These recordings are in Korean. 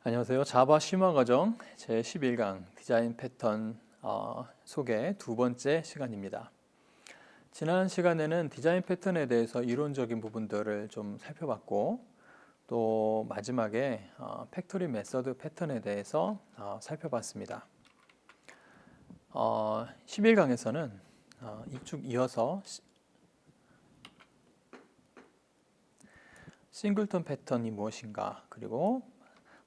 안녕하세요. 자바 심화 과정 제11강 디자인 패턴 소개 두 번째 시간입니다. 지난 시간에는 디자인 패턴에 대해서 이론적인 부분들을 좀 살펴봤고 또 마지막에 팩토리 메서드 패턴에 대해서 살펴봤습니다. 11강에서는 쭉 이어서 싱글턴 패턴이 무엇인가, 그리고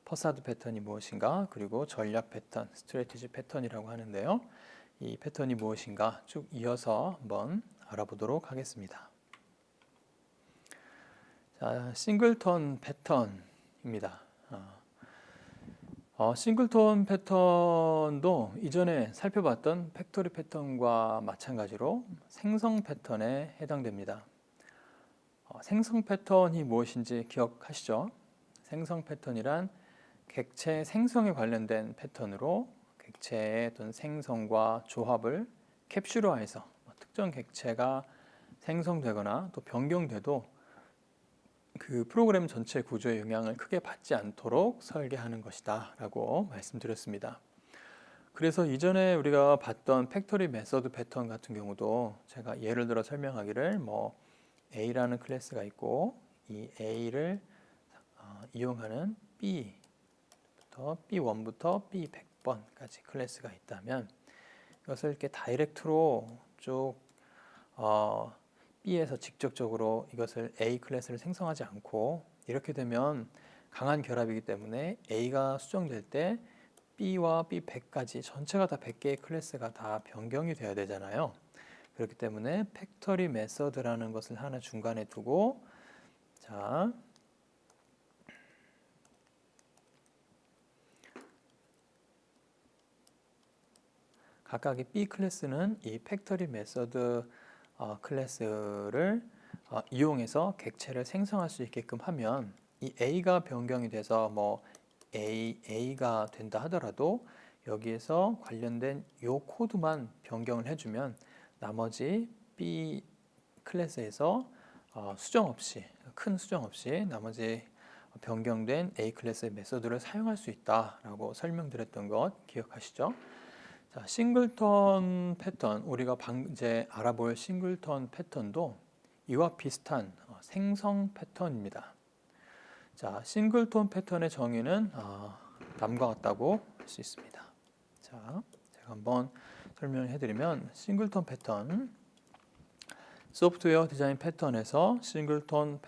퍼사드 패턴이 무엇인가, 그리고 전략 패턴, 스트래티지 패턴이라고 하는데요. 이 패턴이 무엇인가 쭉 이어서 한번 알아보도록 하겠습니다. 자, 싱글턴 패턴입니다. 싱글턴 패턴도 이전에 살펴봤던 팩토리 패턴과 마찬가지로 생성 패턴에 해당됩니다. 생성 패턴이 무엇인지 기억하시죠? 생성 패턴이란 객체 생성에 관련된 패턴으로 객체의 어떤 생성과 조합을 캡슐화해서 특정 객체가 생성되거나 또 변경돼도 그 프로그램 전체 구조에 영향을 크게 받지 않도록 설계하는 것이다 라고 말씀드렸습니다. 그래서 이전에 우리가 봤던 팩토리 메서드 패턴 같은 경우도 제가 예를 들어 설명하기를 A라는 클래스가 있고 이 A를 이용하는 B1부터 B100번까지 클래스가 있다면 이것을 이렇게 다이렉트로 쭉 B에서 직접적으로 이것을 A 클래스를 생성하지 않고 이렇게 되면 강한 결합이기 때문에 A가 수정될 때 B와 B100까지 전체가 다 100개의 클래스가 다 변경이 되어야 되잖아요. 그렇기 때문에 팩토리 메서드라는 것을 하나 중간에 두고 자 각각의 B 클래스는 이 팩토리 메서드 클래스를 이용해서 객체를 생성할 수 있게끔 하면 이 A가 변경이 돼서 A가 된다 하더라도 여기에서 관련된 요 코드만 변경을 해주면 나머지 B 클래스에서 큰 수정 없이 나머지 변경된 A 클래스의 메서드를 사용할 수 있다라고 설명드렸던 것 기억하시죠? 자, 싱글턴 패턴, 우리가 이제 알아볼 싱글턴 패턴도 이와 비슷한 생성 패턴입니다. 자, 싱글턴 패턴의 정의는 다음과 같다고 할 수 있습니다. 자, 제가 한번 설명을 해드리면 싱글턴 패턴, 소프트웨어 디자인 패턴에서 싱글턴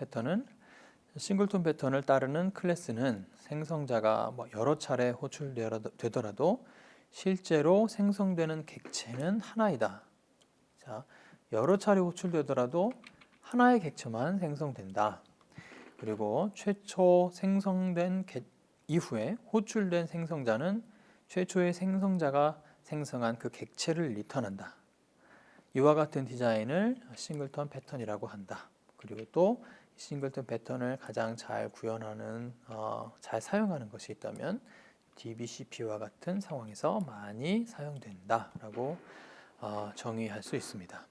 패턴을 따르는 클래스는 생성자가 여러 차례 호출되더라도 실제로 생성되는 객체는 하나이다. 자, 여러 차례 호출되더라도 하나의 객체만 생성된다. 그리고 최초 생성된 이후에 호출된 생성자는 최초의 생성자가 생성한 그 객체를 리턴한다. 이와 같은 디자인을 싱글턴 패턴이라고 한다. 그리고 또 싱글턴 패턴을 가장 잘 구현하는, 잘 사용하는 것이 있다면 DBCP와 같은 상황에서 많이 사용된다라고 정의할 수 있습니다.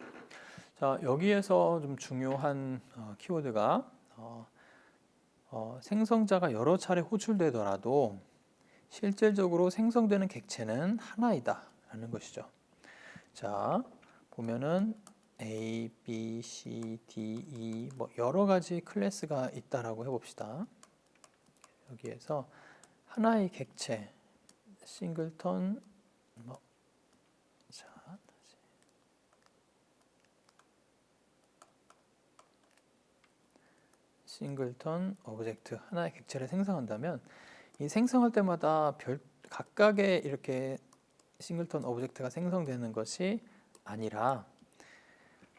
자, 여기에서 좀 중요한 키워드가 생성자가 여러 차례 호출되더라도 실질적으로 생성되는 객체는 하나이다 라는 것이죠. 자, 보면은 A, B, C, D, E 여러 가지 클래스가 있다라고 해봅시다. 여기에서 하나의 객체, 싱글턴, 싱글턴 오브젝트, 하나의 객체를 생성한다면 이 생성할 때마다 각각의 이렇게 싱글턴 오브젝트가 생성되는 것이 아니라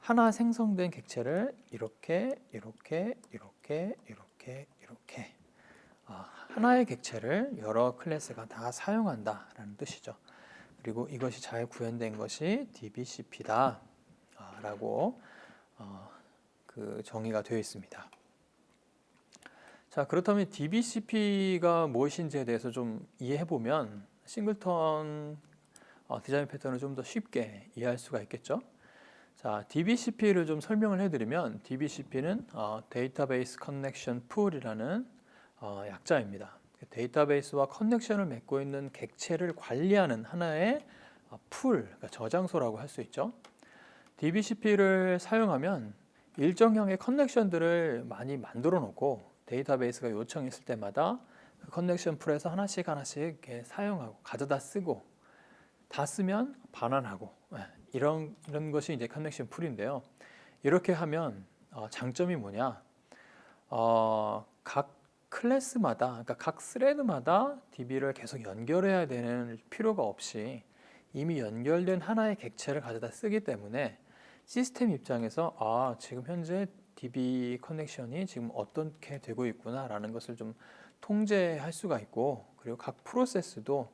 하나 생성된 객체를 이렇게 하나의 객체를 여러 클래스가 다 사용한다라는 뜻이죠. 그리고 이것이 잘 구현된 것이 DBCP다 라고 그 정의가 되어 있습니다. 자, 그렇다면 DBCP가 무엇인지에 대해서 좀 이해해 보면 싱글턴 디자인 패턴을 좀 더 쉽게 이해할 수가 있겠죠. 자, DBCP를 좀 설명을 해드리면 DBCP는 데이터베이스 커넥션 풀이라는 약자입니다. 데이터베이스와 커넥션을 맺고 있는 객체를 관리하는 하나의 그러니까 저장소라고 할 수 있죠. DBCP를 사용하면 일정형의 커넥션들을 많이 만들어 놓고 데이터베이스가 요청했을 때마다 그 커넥션 풀에서 하나씩 이렇게 사용하고 가져다 쓰고 다 쓰면 반환하고 이런 것이 이제 커넥션 풀인데요. 이렇게 하면 장점이 뭐냐? 각 클래스마다, 그러니까 각 스레드마다 DB를 계속 연결해야 되는 필요가 없이 이미 연결된 하나의 객체를 가져다 쓰기 때문에 시스템 입장에서 지금 현재 DB 커넥션이 지금 어떻게 되고 있구나라는 것을 좀 통제할 수가 있고, 그리고 각 프로세스도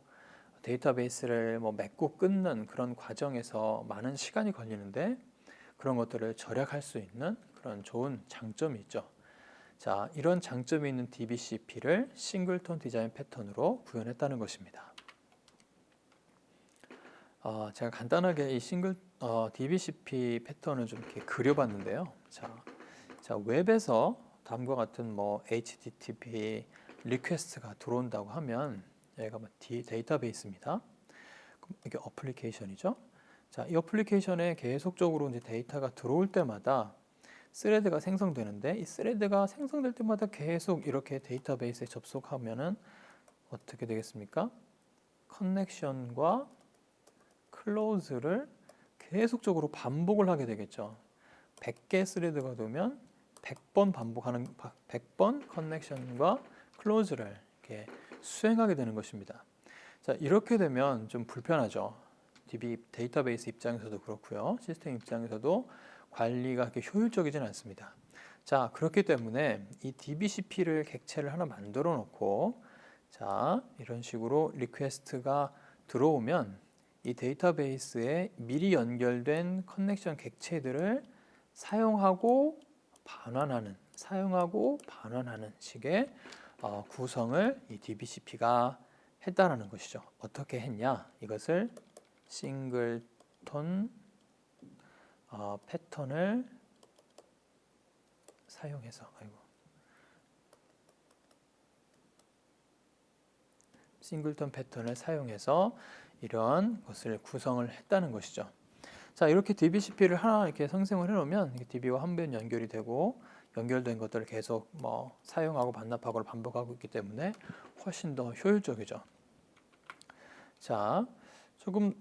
데이터베이스를 맺고 끊는 그런 과정에서 많은 시간이 걸리는데 그런 것들을 절약할 수 있는 그런 좋은 장점이 있죠. 자, 이런 장점이 있는 DBCP를 싱글톤 디자인 패턴으로 구현했다는 것입니다. 제가 간단하게 이 DBCP 패턴을 좀 이렇게 그려봤는데요. 자, 웹에서 다음과 같은 HTTP 리퀘스트가 들어온다고 하면 얘가 데이터베이스입니다. 이게 어플리케이션이죠. 자, 이 어플리케이션에 계속적으로 이제 데이터가 들어올 때마다 스레드가 생성되는데 이 스레드가 생성될 때마다 계속 이렇게 데이터베이스에 접속하면은 어떻게 되겠습니까? 커넥션과 클로즈를 계속적으로 반복을 하게 되겠죠. 100개 스레드가 되면 100번 반복하는 100번 커넥션과 클로즈를 이렇게 수행하게 되는 것입니다. 자, 이렇게 되면 좀 불편하죠. DB 데이터베이스 입장에서도 그렇고요. 시스템 입장에서도 관리가 그렇게 효율적이진 않습니다. 자, 그렇기 때문에 이 DBCP를 객체를 하나 만들어 놓고 자, 이런 식으로 리퀘스트가 들어오면 이 데이터베이스에 미리 연결된 커넥션 객체들을 사용하고 반환하는 식의 구성을 이 DBCP가 했다라는 것이죠. 어떻게 했냐? 이것을 싱글톤 패턴을 사용해서 싱글톤 패턴을 사용해서 이런 것을 구성을 했다는 것이죠. 자, 이렇게 DBCP를 하나 이렇게 생성을 해놓으면 DB와 한 번 연결이 되고 연결된 것들을 계속 사용하고 반납하고 반복하고 있기 때문에 훨씬 더 효율적이죠. 자, 조금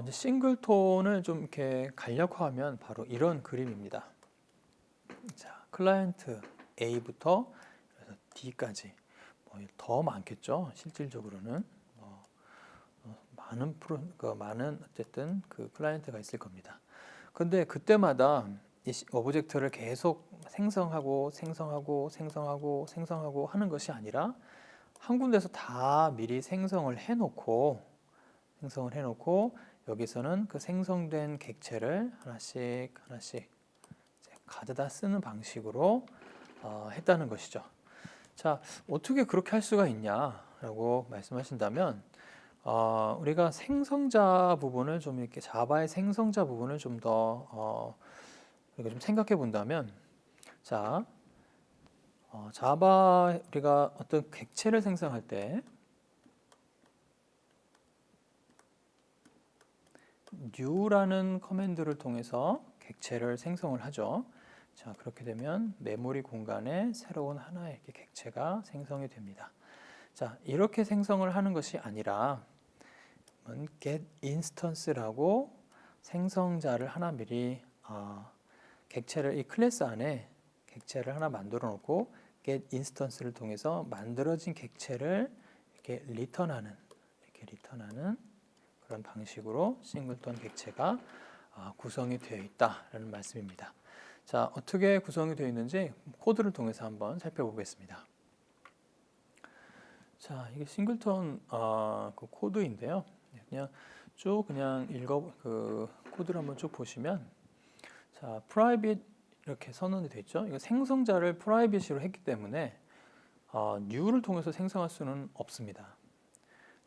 이제 싱글톤을 좀 이렇게 간략화하면 바로 이런 그림입니다. 자, 클라이언트 A부터 D까지 더 많겠죠. 실질적으로는 많은 어쨌든 그 클라이언트가 있을 겁니다. 근데 그때마다 이 오브젝트를 계속 생성하고 하는 것이 아니라 한 군데서 다 미리 생성을 해놓고 여기서는 그 생성된 객체를 하나씩 가져다 쓰는 방식으로 했다는 것이죠. 자, 어떻게 그렇게 할 수가 있냐라고 말씀하신다면 우리가 생성자 부분을 좀 이렇게 자바의 생성자 부분을 좀 더 우리가 좀 생각해 본다면, 자, 자바 우리가 어떤 객체를 생성할 때 new라는 커맨드를 통해서 객체를 생성을 하죠. 자, 그렇게 되면 메모리 공간에 새로운 하나의 이렇게 객체가 생성이 됩니다. 자, 이렇게 생성을 하는 것이 아니라 get instance라고 생성자를 하나 미리 객체를 이 클래스 안에 객체를 하나 만들어 놓고 get instance를 통해서 만들어진 객체를 이렇게 리턴하는 그런 방식으로 싱글톤 객체가 구성이 되어 있다라는 말씀입니다. 자, 어떻게 구성이 되어 있는지 코드를 통해서 한번 살펴보겠습니다. 자, 이게 싱글톤 그 코드인데요. 그냥 그 코드를 한번 쭉 보시면, 자, private 이렇게 선언이 되어 있죠. 이거 생성자를 프라이빗으로 했기 때문에 new를 통해서 생성할 수는 없습니다.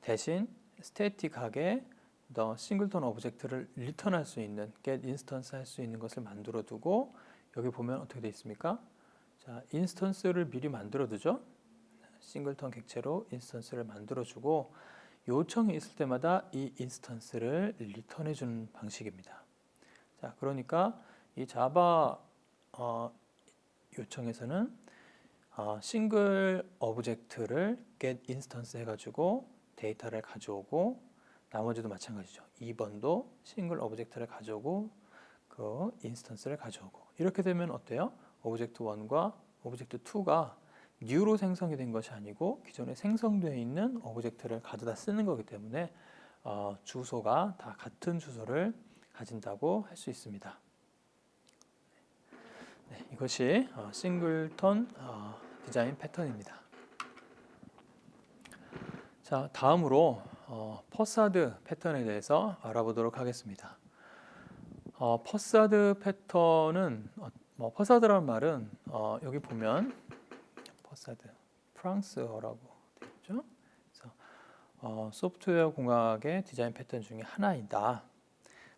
대신 스태틱하게 the singleton 오브젝트를 리턴할 수 있는 get instance 할 수 있는 것을 만들어 두고, 여기 보면 어떻게 되어 있습니까? 자, 인스턴스를 미리 만들어 두죠. 싱글턴 객체로 인스턴스를 만들어주고 요청이 있을 때마다 이 인스턴스를 리턴해주는 방식입니다. 자, 그러니까 이 자바 요청에서는 싱글 오브젝트를 get 인스턴스 해가지고 데이터를 가져오고 나머지도 마찬가지죠. 2번도 싱글 오브젝트를 가져오고 그 인스턴스를 가져오고 이렇게 되면 어때요? 오브젝트 1과 오브젝트 2가 뉴로 생성이 된 것이 아니고 기존에 생성되어 있는 오브젝트를 가져다 쓰는 거기 때문에 주소가 다 같은 주소를 가진다고 할 수 있습니다. 네, 이것이 싱글턴 디자인 패턴입니다. 자, 다음으로 퍼사드 패턴에 대해서 알아보도록 하겠습니다. 퍼사드 패턴은 퍼사드라는 말은 여기 보면 퍼사드 프랑스어라고 되어 있죠. 그래서 소프트웨어 공학의 디자인 패턴 중에 하나이다.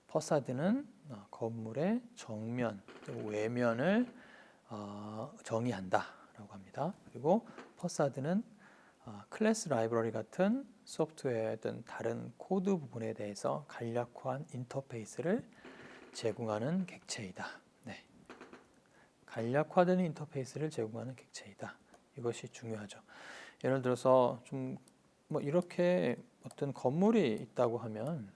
퍼사드는 건물의 정면, 외면을 정의한다라고 합니다. 그리고 퍼사드는 클래스 라이브러리 같은 소프트웨어의 다른 코드 부분에 대해서 간략화한 인터페이스를 제공하는 객체이다. 네. 간략화된 인터페이스를 제공하는 객체이다. 이것이 중요하죠. 예를 들어서 좀 이렇게 어떤 건물이 있다고 하면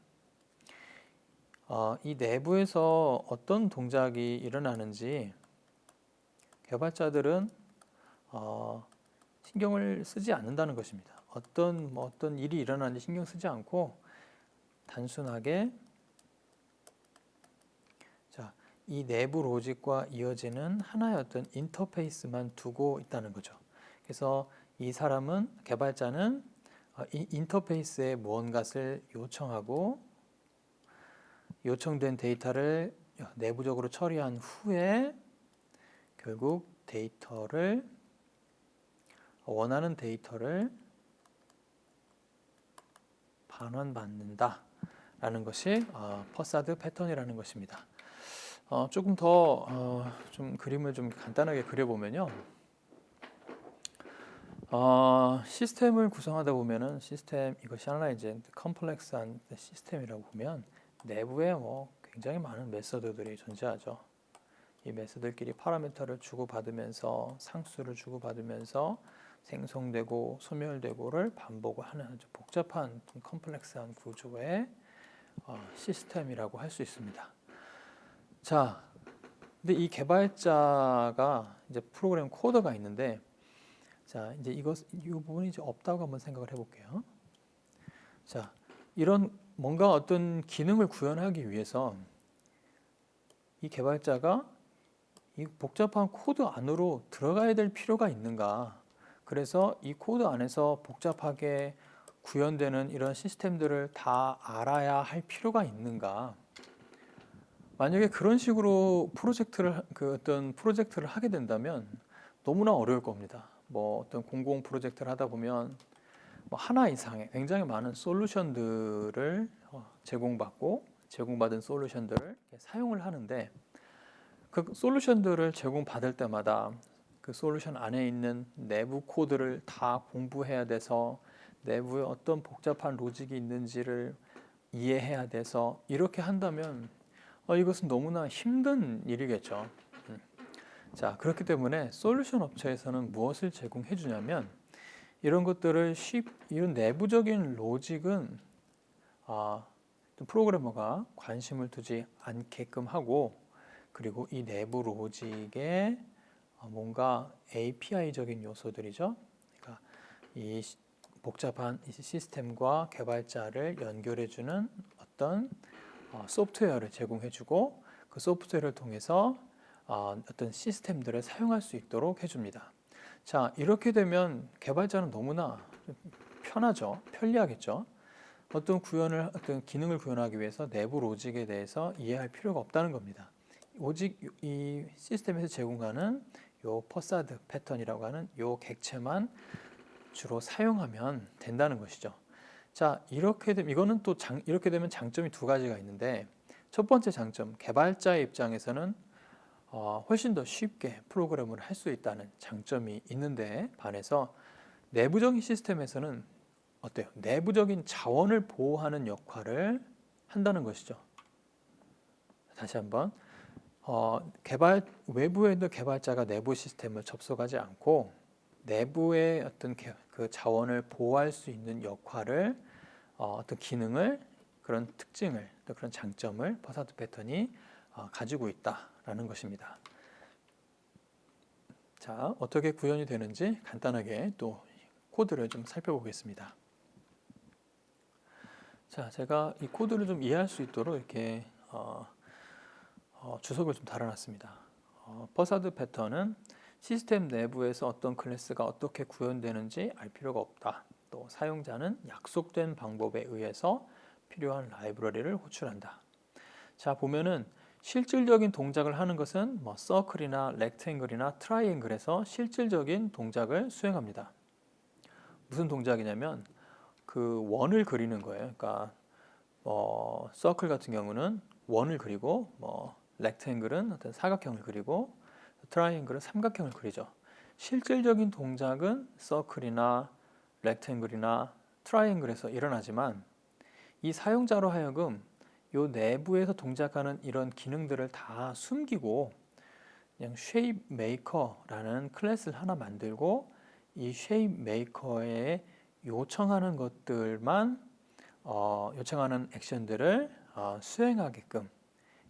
이 내부에서 어떤 동작이 일어나는지 개발자들은 신경을 쓰지 않는다는 것입니다. 어떤 일이 일어나는지 신경 쓰지 않고 단순하게 이 내부 로직과 이어지는 하나의 어떤 인터페이스만 두고 있다는 거죠. 그래서 이 사람은 개발자는 이 인터페이스에 무언가를 요청하고 요청된 데이터를 내부적으로 처리한 후에 결국 원하는 데이터를 반환받는다라는 것이 퍼사드 패턴이라는 것입니다. 조금 더 좀 그림을 좀 간단하게 그려보면요. 시스템을 구성하다 보면은 이것이 하나 이제 컴플렉스한 시스템이라고 보면 내부에 굉장히 많은 메서드들이 존재하죠. 이 메서드들끼리 파라미터를 주고받으면서 상수를 주고받으면서 생성되고 소멸되고를 반복하는 아주 복잡한 컴플렉스한 구조의 시스템이라고 할 수 있습니다. 자, 근데 이 개발자가 이제 프로그램 코더가 있는데, 자, 이제 이 부분이 이제 없다고 한번 생각을 해볼게요. 자, 이런 뭔가 어떤 기능을 구현하기 위해서 이 개발자가 이 복잡한 코드 안으로 들어가야 될 필요가 있는가? 그래서 이 코드 안에서 복잡하게 구현되는 이런 시스템들을 다 알아야 할 필요가 있는가? 만약에 그런 식으로 어떤 프로젝트를 하게 된다면 너무나 어려울 겁니다. 어떤 공공 프로젝트를 하다 보면 하나 이상의 굉장히 많은 솔루션들을 제공받은 솔루션들을 사용을 하는데 그 솔루션들을 제공받을 때마다 그 솔루션 안에 있는 내부 코드를 다 공부해야 돼서 내부에 어떤 복잡한 로직이 있는지를 이해해야 돼서 이렇게 한다면 이것은 너무나 힘든 일이겠죠. 자, 그렇기 때문에 솔루션 업체에서는 무엇을 제공해 주냐면 이런 것들을 이런 내부적인 로직은 프로그래머가 관심을 두지 않게끔 하고 그리고 이 내부 로직에 뭔가 API적인 요소들이죠. 그러니까 이 복잡한 시스템과 개발자를 연결해주는 어떤 소프트웨어를 제공해주고 그 소프트웨어를 통해서 어떤 시스템들을 사용할 수 있도록 해줍니다. 자, 이렇게 되면 개발자는 너무나 편하죠. 편리하겠죠. 어떤 기능을 구현하기 위해서 내부 로직에 대해서 이해할 필요가 없다는 겁니다. 오직 이 시스템에서 제공하는 요 퍼사드 패턴이라고 하는 요 객체만 주로 사용하면 된다는 것이죠. 자, 이렇게 되면 장점이 두 가지가 있는데 첫 번째 장점, 개발자의 입장에서는 훨씬 더 쉽게 프로그램을 할 수 있다는 장점이 있는데 반해서 내부적인 시스템에서는 어때요? 내부적인 자원을 보호하는 역할을 한다는 것이죠. 다시 한번 외부에도 개발자가 내부 시스템을 접속하지 않고 내부의 어떤 그 자원을 보호할 수 있는 역할을 어떤 기능을 그런 특징을 또 그런 장점을 퍼사드 패턴이 가지고 있다라는 것입니다. 자, 어떻게 구현이 되는지 간단하게 또 코드를 좀 살펴보겠습니다. 자, 제가 이 코드를 좀 이해할 수 있도록 이렇게 주석을 좀 달아놨습니다. 퍼사드 패턴은 시스템 내부에서 어떤 클래스가 어떻게 구현되는지 알 필요가 없다. 또 사용자는 약속된 방법에 의해서 필요한 라이브러리를 호출한다. 자, 보면은 실질적인 동작을 하는 것은 뭐 서클이나 렉탱글이나 트라이앵글에서 실질적인 동작을 수행합니다. 무슨 동작이냐면 그 원을 그리는 거예요. 그러니까 서클 같은 경우는 원을 그리고 렉탱글은 어떤 사각형을 그리고 트라이앵글은 삼각형을 그리죠. 실질적인 동작은 서클이나 렉탱글이나 트라이앵글에서 일어나지만 이 사용자로 하여금 요 내부에서 동작하는 이런 기능들을 다 숨기고 그냥 쉐입 메이커라는 클래스를 하나 만들고 이 쉐입 메이커에 요청하는 것들만 요청하는 액션들을 수행하게끔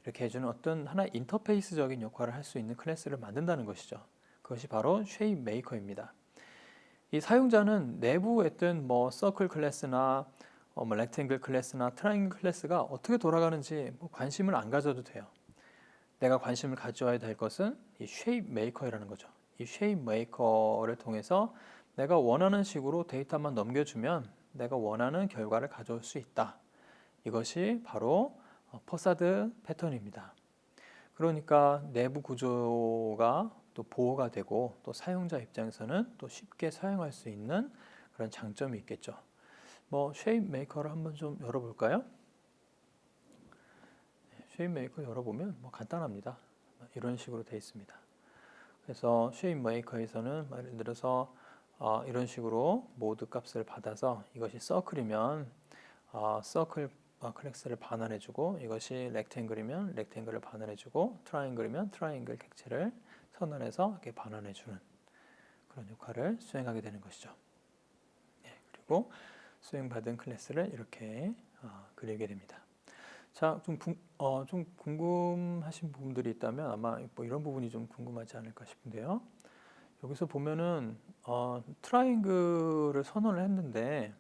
이렇게 해주는 어떤 하나의 인터페이스적인 역할을 할 수 있는 클래스를 만든다는 것이죠. 그것이 바로 쉐입 메이커입니다. 이 사용자는 내부에 있던 서클 클래스나 렉탱글 클래스나 트라이앵글 클래스가 어떻게 돌아가는지 관심을 안 가져도 돼요. 내가 관심을 가져야 될 것은 이 쉐입 메이커라는 거죠. 이 쉐입 메이커를 통해서 내가 원하는 식으로 데이터만 넘겨주면 내가 원하는 결과를 가져올 수 있다. 이것이 바로 퍼사드 패턴입니다. 그러니까 내부 구조가 또 보호가 되고 또 사용자 입장에서는 또 쉽게 사용할 수 있는 그런 장점이 있겠죠. 쉐입 메이커를 한번 좀 열어볼까요? 쉐입 메이커 열어보면 간단합니다. 이런 식으로 되어 있습니다. 그래서 쉐입 메이커에서는 예를 들어서 이런 식으로 모드 값을 받아서 이것이 서클이면 서클 클래스를 반환해주고 이것이 렉탱글이면 렉탱글을 반환해주고 트라이앵글이면 트라이앵글 객체를 선언해서 이렇게 반환해주는 그런 역할을 수행하게 되는 것이죠. 그리고 수행받은 클래스를 이렇게 그리게 됩니다. 자, 좀 궁금하신 부분들이 있다면 아마 이런 부분이 좀 궁금하지 않을까 싶은데요. 여기서 보면은 트라이앵글을 선언을 했는데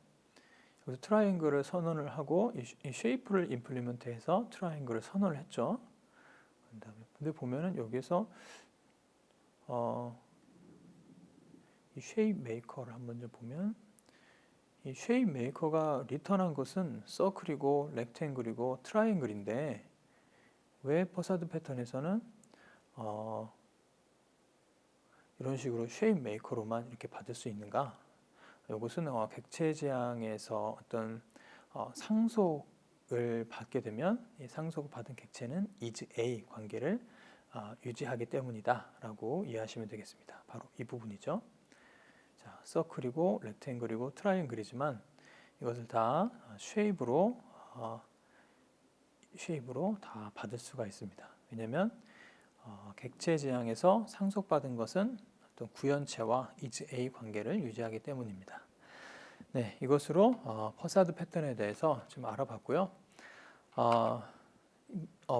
여기서 트라이앵글을 선언을 하고 이 쉐이프를 임플리먼트해서 트라이앵글을 선언을 했죠. 근데 보면은 여기서 이 쉐입 메이커를 한번 좀 보면 이 쉐입 메이커가 리턴한 것은 서클이고 렉탱글이고 트라이앵글인데 왜 퍼사드 패턴에서는 이런 식으로 쉐입 메이커로만 이렇게 받을 수 있는가? 이것은 객체 지향에서 어떤 상속을 받게 되면 이 상속을 받은 객체는 is A 관계를 유지하기 때문이다라고 이해하시면 되겠습니다. 바로 이 부분이죠. 자, 서클이고 렉탱글이고 트라이앵글이지만 이것을 다 쉐입으로 다 받을 수가 있습니다. 왜냐하면 객체 지향에서 상속받은 것은 어떤 구현체와 is A 관계를 유지하기 때문입니다. 네, 이것으로 퍼사드 패턴에 대해서 좀 알아봤고요.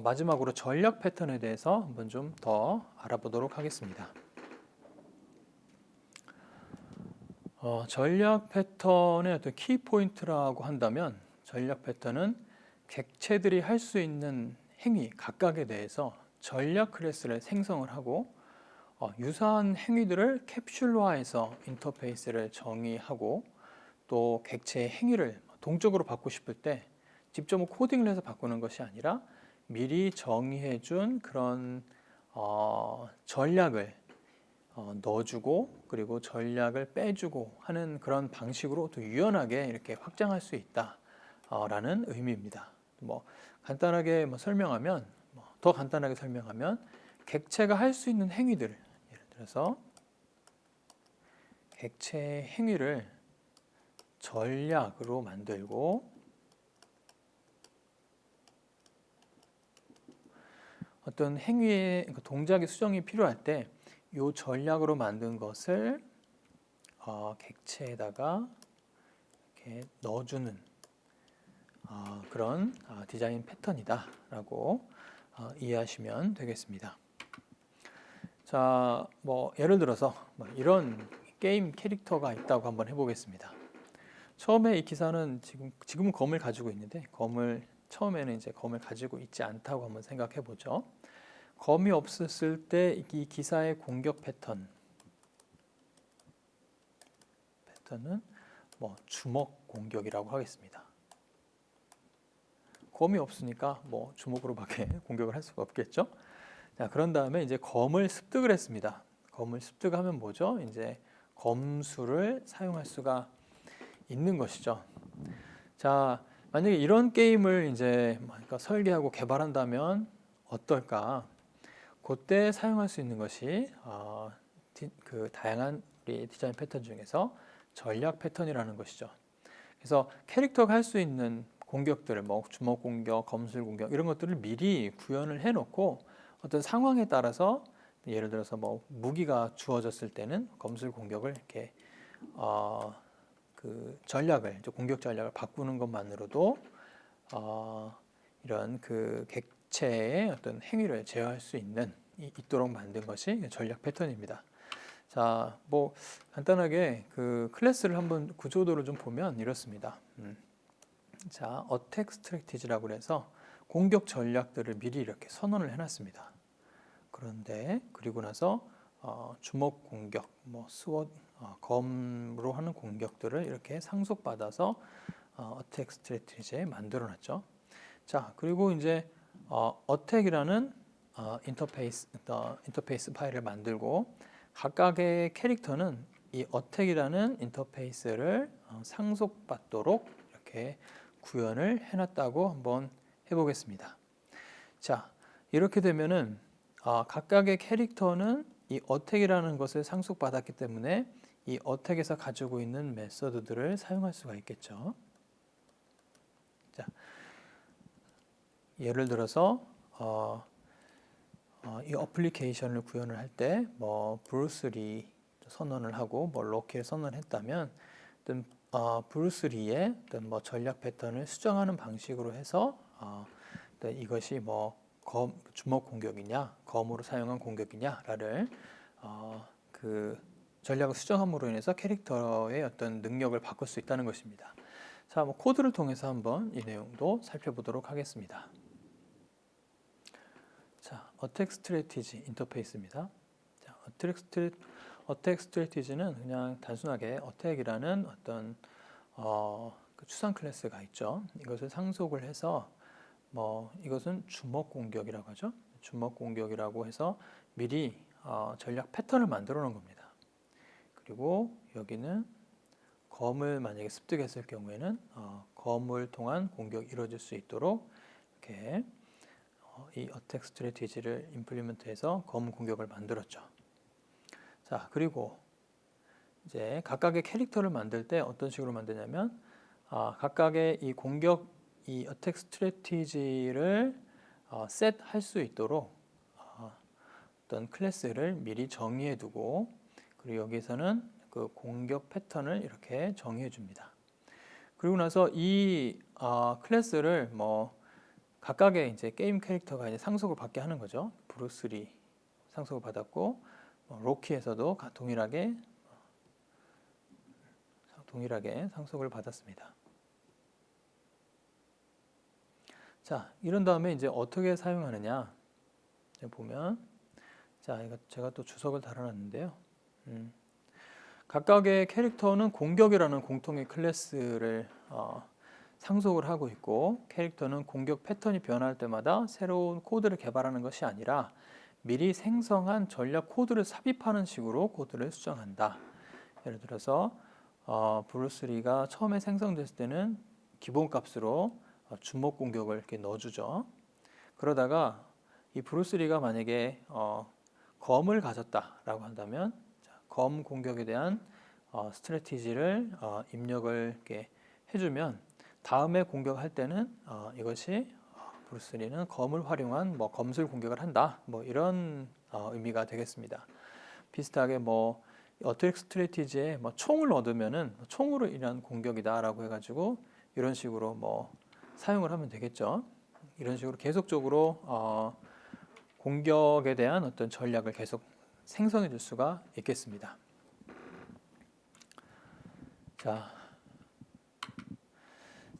마지막으로 전략 패턴에 대해서 한번 좀 더 알아보도록 하겠습니다. 전략 패턴의 어떤 키 포인트라고 한다면 전략 패턴은 객체들이 할 수 있는 행위 각각에 대해서 전략 클래스를 생성을 하고 유사한 행위들을 캡슐화해서 인터페이스를 정의하고 또 객체의 행위를 동적으로 바꾸고 싶을 때 직접 코딩을 해서 바꾸는 것이 아니라 미리 정의해 준 그런 전략을 넣어주고 그리고 전략을 빼주고 하는 그런 방식으로 또 유연하게 이렇게 확장할 수 있다라는 의미입니다. 간단하게 설명하면 더 간단하게 설명하면 객체가 할 수 있는 행위들 예를 들어서 객체의 행위를 전략으로 만들고 어떤 행위의 동작의 수정이 필요할 때 이 전략으로 만든 것을 객체에다가 이렇게 넣어주는 그런 디자인 패턴이다라고 이해하시면 되겠습니다. 자, 뭐 예를 들어서 이런 게임 캐릭터가 있다고 한번 해보겠습니다. 처음에 이 기사는 지금은 검을 가지고 있는데 처음에는 이제 검을 가지고 있지 않다고 한번 생각해 보죠. 검이 없었을 때 이 기사의 공격 패턴은 뭐 주먹 공격이라고 하겠습니다. 검이 없으니까 뭐 주먹으로밖에 공격을 할 수가 없겠죠. 자, 그런 다음에 이제 검을 습득을 했습니다. 검을 습득하면 뭐죠? 이제 검수를 사용할 수가 있는 것이죠. 자, 만약에 이런 게임을 이제 설계하고 개발한다면 어떨까? 그때 사용할 수 있는 것이 그 다양한 우리 디자인 패턴 중에서 전략 패턴이라는 것이죠. 그래서 캐릭터가 할 수 있는 공격들을 뭐 주먹 공격, 검술 공격 이런 것들을 미리 구현을 해놓고 어떤 상황에 따라서 예를 들어서 뭐 무기가 주어졌을 때는 검술 공격을 이렇게 그 전략을 공격 전략을 바꾸는 것만으로도 이런 그 객체의 어떤 행위를 제어할 수 있도록 만든 것이 전략 패턴입니다. 자, 뭐 간단하게 그 클래스를 한번 구조도를 좀 보면 이렇습니다. 자, 어택 스트래티지라고 해서 공격 전략들을 미리 이렇게 선언을 해놨습니다. 그런데 그리고 나서 주먹 공격, 뭐 검으로 하는 공격들을 이렇게 상속받아서 어택 스트래티지에 만들어놨죠. 자, 그리고 이제 어택이라는 인터페이스 파일을 만들고 각각의 캐릭터는 이 어택이라는 인터페이스를 상속받도록 이렇게 구현을 해놨다고 한번 해보겠습니다. 자, 이렇게 되면은 각각의 캐릭터는 이 어택이라는 것을 상속받았기 때문에 이 어택에서 가지고 있는 메서드들을 사용할 수가 있겠죠. 자, 예를 들어서 이 어플리케이션을 구현을 할 때 뭐 브루스 리 선언을 하고 뭐 로키를 선언했다면 어떤 브루스 리의 어떤 뭐 전략 패턴을 수정하는 방식으로 해서 이것이 뭐 주먹 공격이냐 검으로 사용한 공격이냐를 그 전략을 수정함으로 인해서 캐릭터의 어떤 능력을 바꿀 수 있다는 것입니다. 자, 뭐 코드를 통해서 한번 이 내용도 살펴보도록 하겠습니다. 자, 어택 스트래티지 인터페이스입니다. 자, 어택 스트래티지는 그냥 단순하게 어택이라는 어떤 그 추상 클래스가 있죠. 이것을 상속을 해서 뭐 이것은 주먹 공격이라고 하죠. 주먹 공격이라고 해서 미리 전략 패턴을 만들어 놓은 겁니다. 그리고 여기는 검을 만약에 습득했을 경우에는 검을 통한 공격이 이루어질 수 있도록 이렇게 이 어택 스트래티지를 임플리먼트해서 검 공격을 만들었죠. 자, 그리고 이제 각각의 캐릭터를 만들 때 어떤 식으로 만드냐면 각각의 이 어택 스트래티지를 셋할 수 있도록 어떤 클래스를 미리 정의해 두고 그리고 여기서는 그 공격 패턴을 이렇게 정의해 줍니다. 그리고 나서 이 클래스를 뭐 각각의 이제 게임 캐릭터가 이제 상속을 받게 하는 거죠. 브루스 리 상속을 받았고 로키에서도 동일하게 상속을 받았습니다. 자, 이런 다음에 이제 어떻게 사용하느냐 보면 자, 이거 제가 또 주석을 달아놨는데요. 각각의 캐릭터는 공격이라는 공통의 클래스를 상속을 하고 있고 캐릭터는 공격 패턴이 변할 때마다 새로운 코드를 개발하는 것이 아니라 미리 생성한 전략 코드를 삽입하는 식으로 코드를 수정한다. 예를 들어서 브루스 리가 처음에 생성됐을 때는 기본값으로 주먹 공격을 이렇게 넣어주죠. 그러다가 이 브루스 리가 만약에 검을 가졌다라고 한다면 검 공격에 대한 스트래티지를 입력을 이렇게 해주면 다음에 공격할 때는 이것이 브루스 리는 검을 활용한 뭐 검술 공격을 한다, 뭐 이런 의미가 되겠습니다. 비슷하게 뭐 어택 스트래티지에 뭐 총을 얻으면은 총으로 인한 공격이다라고 해가지고 이런 식으로 뭐 사용을 하면 되겠죠. 이런 식으로 계속적으로 공격에 대한 어떤 전략을 계속 생성해 줄 수가 있겠습니다.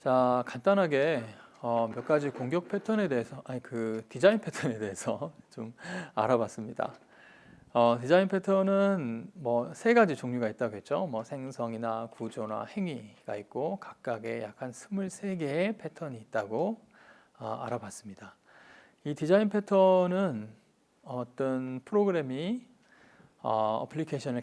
자, 간단하게 몇 가지 공격 패턴에 대해서, 그 디자인 패턴에 대해서 좀 알아봤습니다. 디자인 패턴은 뭐 세 가지 종류가 있다고 했죠. 뭐 생성이나 구조나 행위가 있고 각각의 약 한 23개의 패턴이 있다고 알아봤습니다. 이 디자인 패턴은 어떤 프로그래머가 어플리케이션을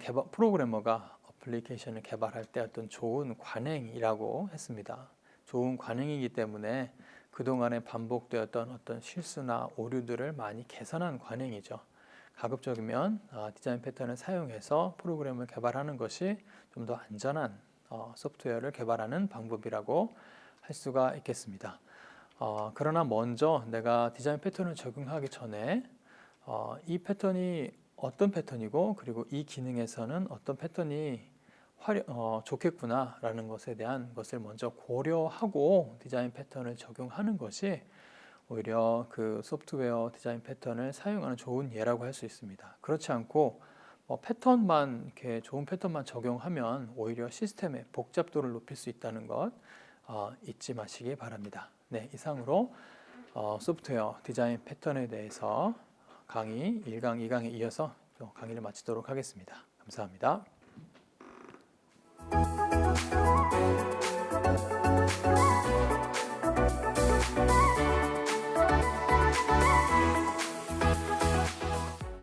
개발할 때 어떤 좋은 관행이라고 했습니다. 좋은 관행이기 때문에 그동안에 반복되었던 어떤 실수나 오류들을 많이 개선한 관행이죠. 가급적이면 디자인 패턴을 사용해서 프로그램을 개발하는 것이 좀 더 안전한 소프트웨어를 개발하는 방법이라고 할 수가 있겠습니다. 그러나 먼저 내가 디자인 패턴을 적용하기 전에 이 패턴이 어떤 패턴이고 그리고 이 기능에서는 어떤 패턴이 좋겠구나라는 것에 대한 것을 먼저 고려하고 디자인 패턴을 적용하는 것이 오히려 그 소프트웨어 디자인 패턴을 사용하는 좋은 예라고 할 수 있습니다. 그렇지 않고 패턴만 이렇게 좋은 패턴만 적용하면 오히려 시스템의 복잡도를 높일 수 있다는 것 잊지 마시기 바랍니다. 네, 이상으로 소프트웨어 디자인 패턴에 대해서 강의 1강, 2강에 이어서 강의를 마치도록 하겠습니다. 감사합니다.